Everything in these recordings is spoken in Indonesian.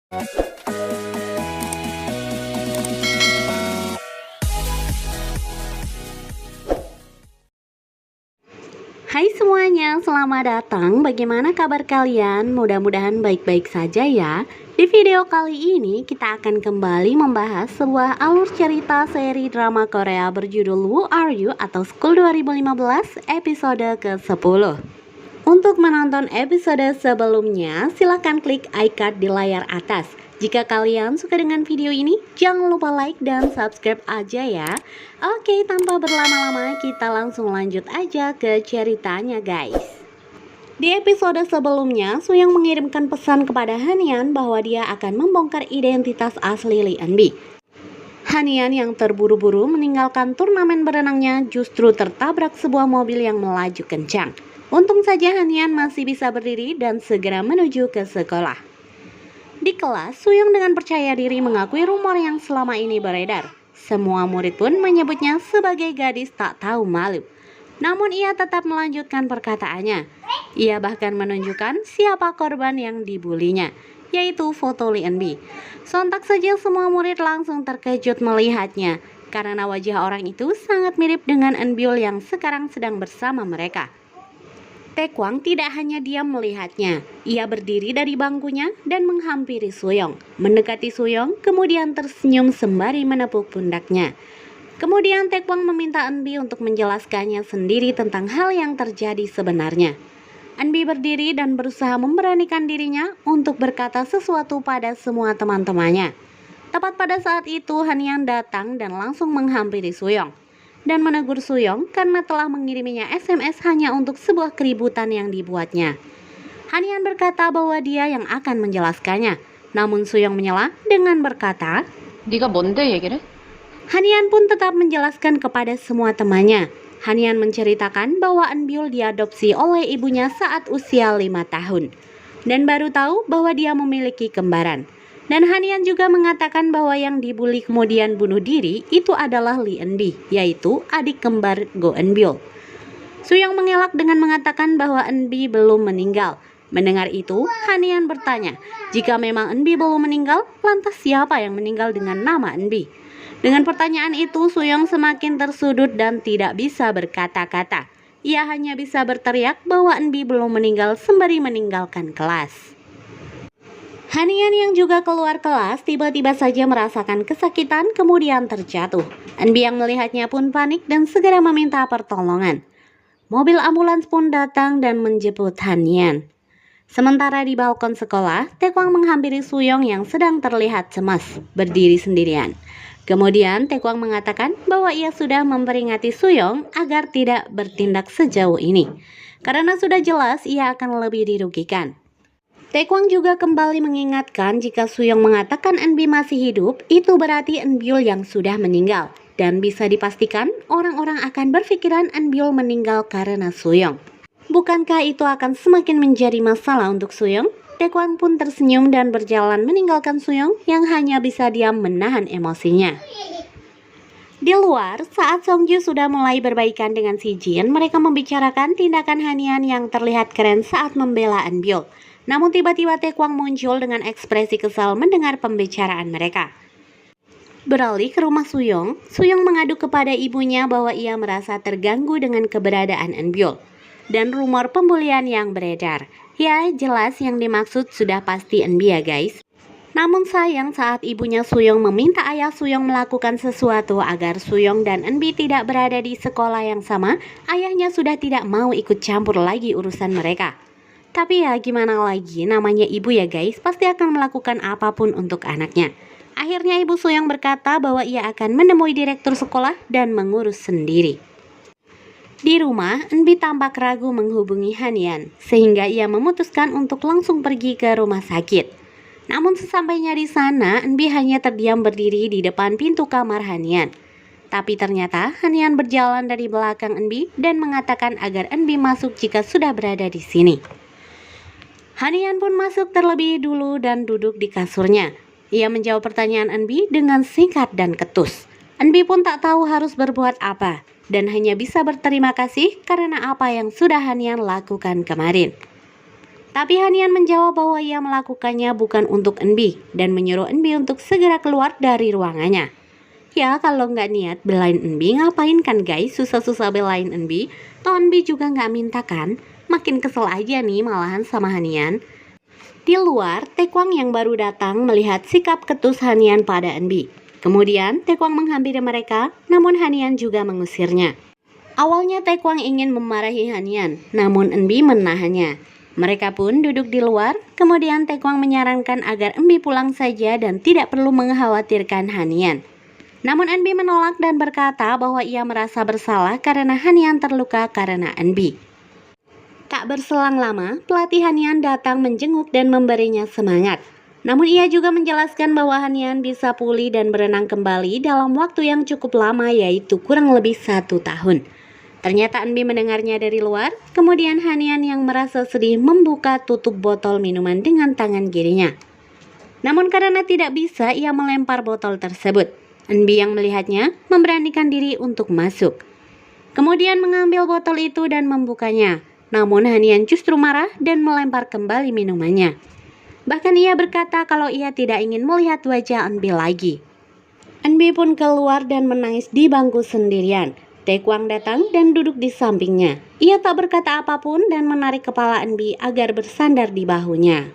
Hai semuanya, selamat datang. Bagaimana kabar kalian? Mudah-mudahan baik-baik saja ya. Di video kali ini kita akan kembali membahas sebuah alur cerita seri drama Korea berjudul Who Are You atau School 2015 episode ke-10. Untuk menonton episode sebelumnya, silahkan klik icon di layar atas. Jika kalian suka dengan video ini, jangan lupa like dan subscribe aja ya. Oke, tanpa berlama-lama kita langsung lanjut aja ke ceritanya guys. Di episode sebelumnya, Suyong mengirimkan pesan kepada Hanian bahwa dia akan membongkar identitas asli Lee Eun-bi. Hanian yang terburu-buru meninggalkan turnamen berenangnya justru tertabrak sebuah mobil yang melaju kencang. Untung saja Hanian masih bisa berdiri dan segera menuju ke sekolah. Di kelas, Suyong dengan percaya diri mengakui rumor yang selama ini beredar. Semua murid pun menyebutnya sebagai gadis tak tahu malu. Namun ia tetap melanjutkan perkataannya. Ia bahkan menunjukkan siapa korban yang dibulinya, yaitu foto Lee Eun-bi. Sontak saja semua murid langsung terkejut melihatnya, karena wajah orang itu sangat mirip dengan Eun-bi yang sekarang sedang bersama mereka. Taekwang tidak hanya diam melihatnya, ia berdiri dari bangkunya dan menghampiri Suyong, mendekati Suyong, kemudian tersenyum sembari menepuk pundaknya. Kemudian Taekwang meminta Eun-bi untuk menjelaskannya sendiri tentang hal yang terjadi sebenarnya. Eun-bi berdiri dan berusaha memberanikan dirinya untuk berkata sesuatu pada semua teman-temannya. Tepat pada saat itu Hanian datang dan langsung menghampiri Suyong dan menegur Suyong karena telah mengiriminya SMS hanya untuk sebuah keributan yang dibuatnya. Hanian berkata bahwa dia yang akan menjelaskannya, namun Suyong menyela dengan berkata, 네가 뭔데 얘기를? Hanian pun tetap menjelaskan kepada semua temannya. Hanian menceritakan bahwa Eun-bi diadopsi oleh ibunya saat usia 5 tahun dan baru tahu bahwa dia memiliki kembaran. Dan Hanian juga mengatakan bahwa yang dibully kemudian bunuh diri itu adalah Lee Eun-bi, yaitu adik kembar Go Eun-bil. Suyong mengelak dengan mengatakan bahwa Eun-bi belum meninggal. Mendengar itu, Hanian bertanya, jika memang Eun-bi belum meninggal, lantas siapa yang meninggal dengan nama Eun-bi? Dengan pertanyaan itu, Suyong semakin tersudut dan tidak bisa berkata-kata. Ia hanya bisa berteriak bahwa Eun-bi belum meninggal sembari meninggalkan kelas. Hanian yang juga keluar kelas tiba-tiba saja merasakan kesakitan kemudian terjatuh. Eun-bi yang melihatnya pun panik dan segera meminta pertolongan. Mobil ambulans pun datang dan menjemput Hanian. Sementara di balkon sekolah, Taekwang menghampiri Suyong yang sedang terlihat cemas, berdiri sendirian. Kemudian Taekwang mengatakan bahwa ia sudah memperingati Suyong agar tidak bertindak sejauh ini, karena sudah jelas ia akan lebih dirugikan. Taekwang juga kembali mengingatkan jika Suyong mengatakan Eun-bi masih hidup, itu berarti Eun-bi yang sudah meninggal. Dan bisa dipastikan orang-orang akan berpikiran Eun-bi meninggal karena Suyong. Bukankah itu akan semakin menjadi masalah untuk Suyong? Taekwang pun tersenyum dan berjalan meninggalkan Suyong yang hanya bisa diam menahan emosinya. Di luar, saat Songju sudah mulai berbaikan dengan si Jin, mereka membicarakan tindakan Hanian yang terlihat keren saat membela Eun-bi. Namun tiba-tiba Taekwang muncul dengan ekspresi kesal mendengar pembicaraan mereka. Beralih ke rumah Suyong, Suyong mengadu kepada ibunya bahwa ia merasa terganggu dengan keberadaan Eun-bi dan rumor pembulian yang beredar. Ya, jelas yang dimaksud sudah pasti Eun-bi ya guys. Namun sayang saat ibunya Suyong meminta ayah Suyong melakukan sesuatu agar Suyong dan Eun-bi tidak berada di sekolah yang sama, ayahnya sudah tidak mau ikut campur lagi urusan mereka. Tapi ya gimana lagi, namanya ibu ya guys, pasti akan melakukan apapun untuk anaknya. Akhirnya ibu Suyong berkata bahwa ia akan menemui direktur sekolah dan mengurus sendiri. Di rumah, Eun-bi tampak ragu menghubungi Hanian, sehingga ia memutuskan untuk langsung pergi ke rumah sakit. Namun sesampainya di sana, Eun-bi hanya terdiam berdiri di depan pintu kamar Hanian. Tapi ternyata Hanian berjalan dari belakang Eun-bi dan mengatakan agar Eun-bi masuk jika sudah berada di sini. Hanian pun masuk terlebih dulu dan duduk di kasurnya. Ia menjawab pertanyaan Eun-bi dengan singkat dan ketus. Eun-bi pun tak tahu harus berbuat apa dan hanya bisa berterima kasih karena apa yang sudah Hanian lakukan kemarin. Tapi Hanian menjawab bahwa ia melakukannya bukan untuk Eunbi dan menyuruh Eunbi untuk segera keluar dari ruangannya. Ya, kalau nggak niat belain Eunbi, ngapain kan guys susah-susah belain Eunbi? Toh Eunbi juga nggak minta kan? Makin kesel aja nih malahan sama Hanian. Di luar, Taekwang yang baru datang melihat sikap ketus Hanian pada Eunbi. Kemudian Taekwang menghampiri mereka, namun Hanian juga mengusirnya. Awalnya Taekwang ingin memarahi Hanian, namun Eunbi menahannya. Mereka pun duduk di luar, kemudian Taekwang menyarankan agar Eunbi pulang saja dan tidak perlu mengkhawatirkan Hanian. Namun Eunbi menolak dan berkata bahwa ia merasa bersalah karena Hanian terluka karena Eunbi. Tak berselang lama, pelatih Hanian datang menjenguk dan memberinya semangat. Namun ia juga menjelaskan bahwa Hanian bisa pulih dan berenang kembali dalam waktu yang cukup lama, yaitu kurang lebih 1 tahun. Ternyata Eunbi mendengarnya dari luar, kemudian Hanian yang merasa sedih membuka tutup botol minuman dengan tangan kirinya. Namun karena tidak bisa, ia melempar botol tersebut. Eunbi yang melihatnya memberanikan diri untuk masuk. Kemudian mengambil botol itu dan membukanya. Namun Hanian justru marah dan melempar kembali minumannya. Bahkan ia berkata kalau ia tidak ingin melihat wajah Eunbi lagi. Eunbi pun keluar dan menangis di bangku sendirian. Taekwang datang dan duduk di sampingnya. Ia tak berkata apapun dan menarik kepala Eunbi agar bersandar di bahunya.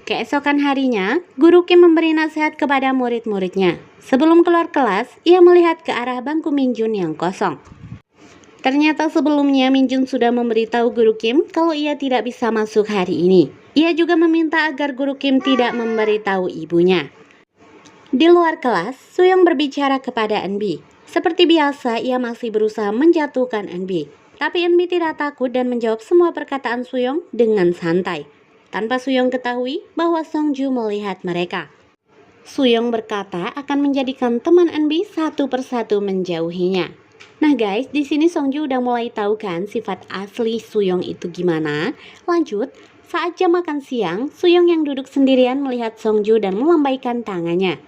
Keesokan harinya, Guru Kim memberi nasihat kepada murid-muridnya. Sebelum keluar kelas, ia melihat ke arah bangku Minjun yang kosong. Ternyata sebelumnya Minjun sudah memberitahu Guru Kim kalau ia tidak bisa masuk hari ini. Ia juga meminta agar Guru Kim tidak memberitahu ibunya. Di luar kelas, Suyong berbicara kepada Eunbi. Seperti biasa, ia masih berusaha menjatuhkan Eunbi. Tapi Eunbi tidak takut dan menjawab semua perkataan Suyong dengan santai. Tanpa Suyong ketahui bahwa Songju melihat mereka. Suyong berkata akan menjadikan teman Eunbi satu persatu menjauhinya. Nah guys, di sini Songju udah mulai tahu kan sifat asli Suyong itu gimana. Lanjut, saat jam makan siang, Suyong yang duduk sendirian melihat Songju dan melambaikan tangannya.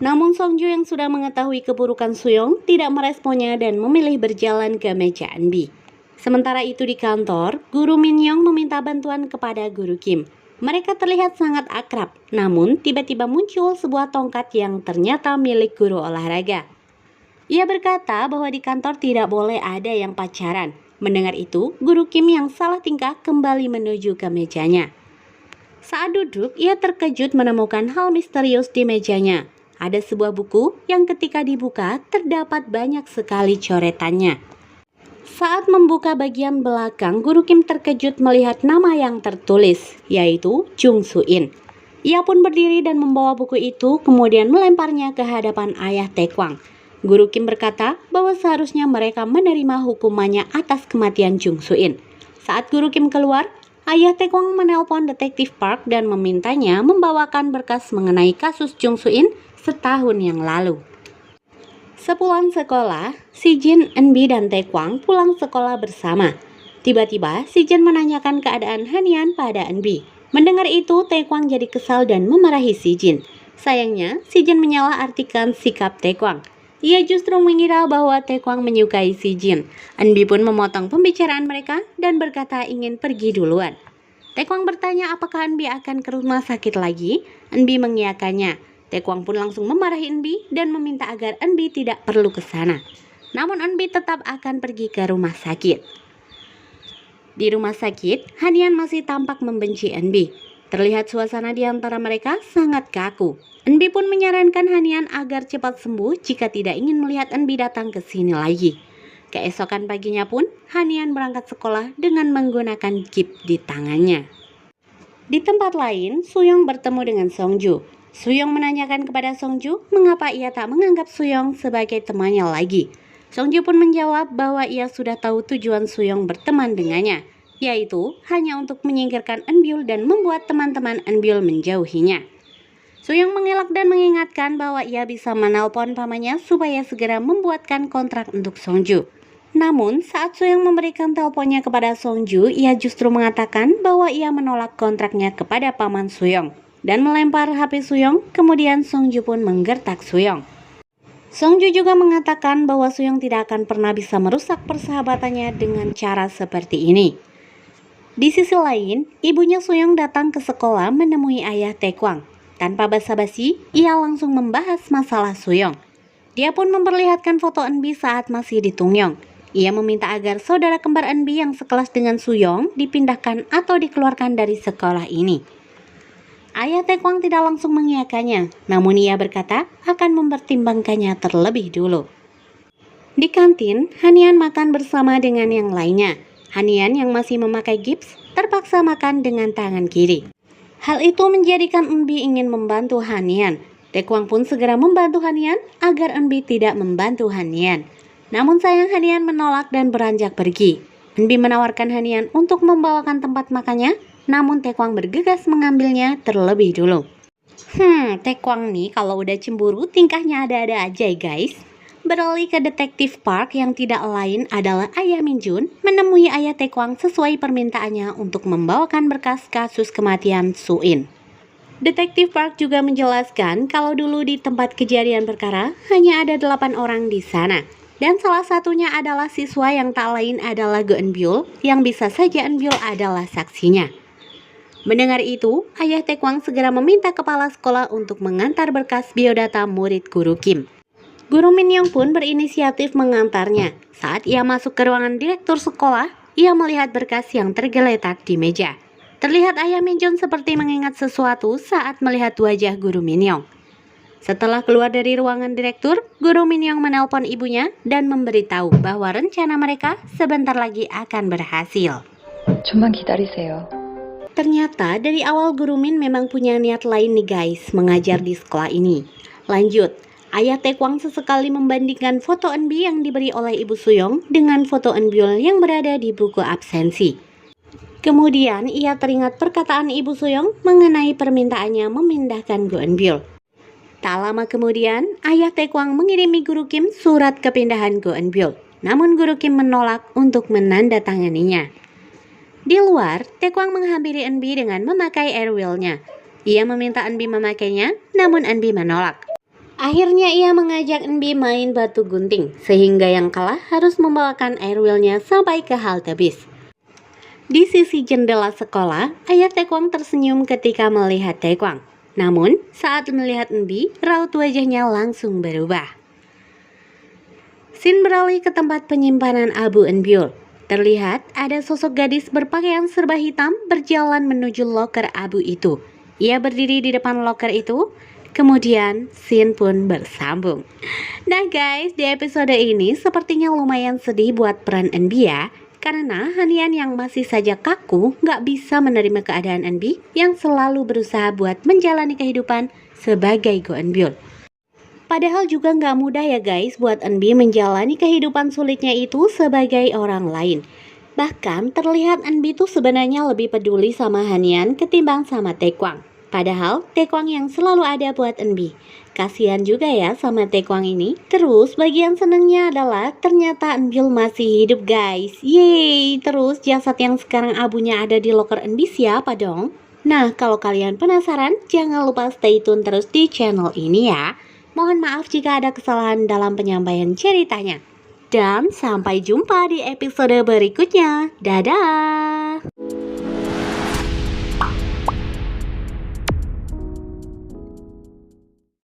Namun Songju yang sudah mengetahui keburukan Suyong tidak meresponnya dan memilih berjalan ke meja Eunbi. Sementara itu di kantor, Guru Min-young meminta bantuan kepada Guru Kim. Mereka terlihat sangat akrab, namun tiba-tiba muncul sebuah tongkat yang ternyata milik guru olahraga. Ia berkata bahwa di kantor tidak boleh ada yang pacaran. Mendengar itu, Guru Kim yang salah tingkah kembali menuju ke mejanya. Saat duduk, ia terkejut menemukan hal misterius di mejanya. Ada sebuah buku yang ketika dibuka terdapat banyak sekali coretannya. Saat membuka bagian belakang, Guru Kim terkejut melihat nama yang tertulis, yaitu Jung Soo-in. Ia pun berdiri dan membawa buku itu, kemudian melemparnya ke hadapan ayah Taekwang. Guru Kim berkata bahwa seharusnya mereka menerima hukumannya atas kematian Jung Soo-in. Saat Guru Kim keluar, ayah Taekwang menelpon detektif Park dan memintanya membawakan berkas mengenai kasus Jung Soo-in setahun yang lalu. Sepulang sekolah, Si Jin, Eunbi, dan Taekwang pulang sekolah bersama. Tiba-tiba, Si Jin menanyakan keadaan Hanian pada Eunbi. Mendengar itu, Taekwang jadi kesal dan memarahi Si Jin. Sayangnya, Si Jin menyalahartikan sikap Taekwang. Ia justru mengira bahwa Taekwang menyukai Si Jin. Eunbi pun memotong pembicaraan mereka dan berkata ingin pergi duluan. Taekwang bertanya apakah Eunbi akan ke rumah sakit lagi. Eunbi mengiyakannya. Taekwang pun langsung memarahi Eunbi dan meminta agar Eunbi tidak perlu ke sana. Namun Eunbi tetap akan pergi ke rumah sakit. Di rumah sakit, Hanian masih tampak membenci Eunbi. Terlihat suasana di antara mereka sangat kaku. Eunbi pun menyarankan Hanian agar cepat sembuh jika tidak ingin melihat Eunbi datang ke sini lagi. Keesokan paginya pun, Hanian berangkat sekolah dengan menggunakan gips di tangannya. Di tempat lain, Suyong bertemu dengan Songju. Suyong menanyakan kepada Songju mengapa ia tak menganggap Suyong sebagai temannya lagi. Songju pun menjawab bahwa ia sudah tahu tujuan Suyong berteman dengannya, yaitu hanya untuk menyingkirkan Eunbyul dan membuat teman-teman Eunbyul menjauhinya. Suyong mengelak dan mengingatkan bahwa ia bisa menelpon pamannya supaya segera membuatkan kontrak untuk Songju. Namun, saat Suyong memberikan teleponnya kepada Songju, ia justru mengatakan bahwa ia menolak kontraknya kepada paman Suyong dan melempar HP Suyong, kemudian Songju pun menggertak Suyong. Songju juga mengatakan bahwa Suyong tidak akan pernah bisa merusak persahabatannya dengan cara seperti ini. Di sisi lain, ibunya Suyong datang ke sekolah menemui ayah Taekwang. Tanpa basa-basi, ia langsung membahas masalah Suyong. Dia pun memperlihatkan foto Eunbi saat masih di Tungyong. Ia meminta agar saudara kembar Eunbi yang sekelas dengan Suyong dipindahkan atau dikeluarkan dari sekolah ini. Ayah Taekwang tidak langsung mengiyakannya, namun ia berkata akan mempertimbangkannya terlebih dulu. Di kantin, Hanian makan bersama dengan yang lainnya. Hanian yang masih memakai gips terpaksa makan dengan tangan kiri. Hal itu menjadikan Eunbi ingin membantu Hanian. Taekwang pun segera membantu Hanian agar Eunbi tidak membantu Hanian. Namun sayang Hanian menolak dan beranjak pergi. Eunbi menawarkan Hanian untuk membawakan tempat makannya, namun Taekwang bergegas mengambilnya terlebih dulu. Taekwang nih kalau udah cemburu tingkahnya ada-ada aja ya guys. Beralih ke detektif Park yang tidak lain adalah Ayah Minjun menemui Ayah Taekwang sesuai permintaannya untuk membawakan berkas kasus kematian Suin. Detektif Park juga menjelaskan kalau dulu di tempat kejadian perkara hanya ada 8 orang di sana. Dan salah satunya adalah siswa yang tak lain adalah Go Eun-byul yang bisa saja Eun-byul adalah saksinya. Mendengar itu, Ayah Taekwang segera meminta kepala sekolah untuk mengantar berkas biodata murid guru Kim. Guru Min-young pun berinisiatif mengantarnya. Saat ia masuk ke ruangan direktur sekolah, ia melihat berkas yang tergeletak di meja. Terlihat Ayah Min-jun seperti mengingat sesuatu saat melihat wajah Guru Min-young. Setelah keluar dari ruangan direktur, Guru Min-young menelpon ibunya dan memberitahu bahwa rencana mereka sebentar lagi akan berhasil. 좀만 기다리세요. Ternyata dari awal Guru Min memang punya niat lain nih guys, mengajar di sekolah ini. Lanjut. Ayah Taekwang sesekali membandingkan foto Eunbi yang diberi oleh Ibu Suyong dengan foto Eun-byul yang berada di buku absensi. Kemudian ia teringat perkataan Ibu Suyong mengenai permintaannya memindahkan Go Eun-byul. Tak lama kemudian, Ayah Taekwang mengirimi Guru Kim surat kepindahan Go Eun-byul. Namun Guru Kim menolak untuk menandatanganinya. Di luar, Taekwang menghampiri Eunbi dengan memakai airwheel-nya. Ia meminta Eunbi memakainya, namun Eunbi menolak. Akhirnya ia mengajak Eunbi main batu gunting, sehingga yang kalah harus membawakan airwheel-nya sampai ke halte bis. Di sisi jendela sekolah, Ayah Taekwang tersenyum ketika melihat Taekwang. Namun, saat melihat Eunbi, raut wajahnya langsung berubah. Scene beralih ke tempat penyimpanan abu Eun-byul. Terlihat ada sosok gadis berpakaian serba hitam berjalan menuju loker abu itu. Ia berdiri di depan loker itu. Kemudian, scene pun bersambung. Nah guys, di episode ini sepertinya lumayan sedih buat peran Eunbi ya. Karena Hanian yang masih saja kaku gak bisa menerima keadaan Eunbi yang selalu berusaha buat menjalani kehidupan sebagai Go Eun-byul. Padahal juga gak mudah ya guys buat Eunbi menjalani kehidupan sulitnya itu sebagai orang lain. Bahkan terlihat Eunbi tuh sebenarnya lebih peduli sama Hanian ketimbang sama Taekwang. Padahal Taekwang yang selalu ada buat Eunbi. Kasihan juga ya sama Taekwang ini. Terus bagian senengnya adalah ternyata Eun-byul masih hidup guys. Yeay, terus jasad yang sekarang abunya ada di loker Eunbi siapa dong? Nah kalau kalian penasaran, jangan lupa stay tune terus di channel ini ya. Mohon maaf jika ada kesalahan dalam penyampaian ceritanya. Dan sampai jumpa di episode berikutnya. Dadah!